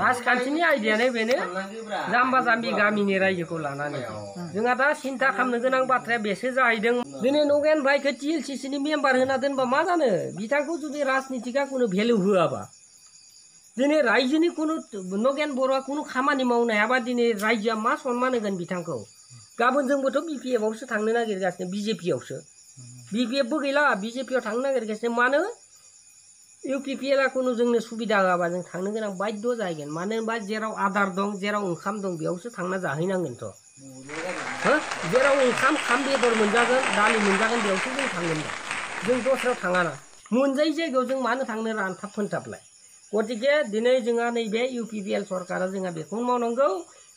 राजखान्थिनि आइडियानो बेनो जाम्बा जाम्बि गामिनि रायजोखौ लानानै जोंहा दा सिन्था खालामनो गोनां बाथ्राया बेसो जाहैदों दिनै नगेन भाइखौ TLCCनि मेम्बार होना दोनबा मा जानो बिथांखौ जुदि राजनितिका कुनु भेलु होआबा दिनै रायजोनि कुनु नगेन बर'आ कुनु खामानि मावनो हायाबा दिनै रायजोआ मा सनमान होगोन बिथांखौ गाबोन जोंबोथ' BPF आवसो थांनो नागिरगासिनो BJP आवसो BPF बो गैला BJP आव थांनो नागिरगासिनो मानो UPPL आ कुनु जोंनो सुबिदा होआबा जों थांनो गोनां बाध्य जाहैगोन मानो होनबा जेराव आदार दं जेराव ओंखाम दं बेयावसो थांना जाहैनांगोनथ' जेराव ओंखाम बेदर मोनजागोन दालि मोनजागोन बेयावसो जों थांगोन जों दस्रायाव थाङाना मोनजायै जायगायाव जों मानो थांनो रानथाब फोनथाबलाय गतिके दिनै जोंहा नैबे UPPL सरकारा जोंहा बेखौनो मावनांगौ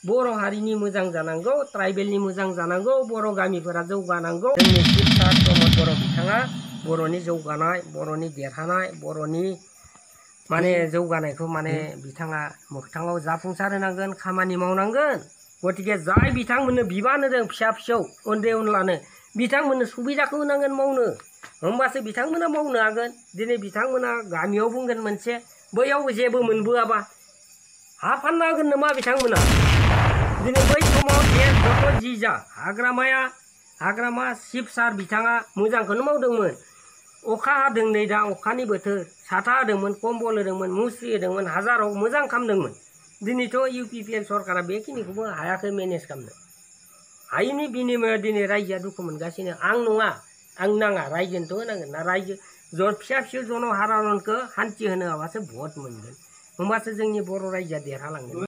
बर' हारिनि मोजां जानांगौ ट्राइबेलनि मोजां जानांगौ बर' गामिफोरा जौगानांगौ जोंनि चिफ सार प्रमद बर' बिथाङा बर'नि जौगानाय बर'नि देरहानाय बर'नि माने जौगानायखौ माने बिथाङा मोगथाङाव जाफुंसार होनांगोन खामानि मावनांगोन गतिके जाय बिथांमोननो बिबान होदों फिसा फिसौ उन्दै उनलानो बिथांमोननो सुबिदाखौ होनांगोन मावनो होमबासो बिथांमोना मावनो हागोन दिनै बिथांमोना गामियाव बुंगोन मोनसे बैयाव जेबो मोनबोआबा हा फानना होगोन नामा बिथांमोना दिनै बै समाव जत' जि जा हाग्रामा चिफ सार बिथाङा मोजांखौनो मावदोंमोन अखा हादों नै दा अखानि बोथोर साथा होदोंमोन कम्बल होदोंमोन मुस्रि होदोंमोन हाजाराव मोजां खालामदोंमोन दिनैथ' UPPL सरकारा बेखिनिखौबो हायाखै मेनेज खालामनो हायिनि बिनिमयाव दिनै रायजोआ दुखु मोनगासिनो आं नङा आं नाङा रायजोनोथ' होनांगोन ना रायजो फिसा फिसौ जनहारानखौ हान्थि होनो हाबासो भट मोनगोन होमबासो जोंनि बर' रायजोआ देरहालांगोन।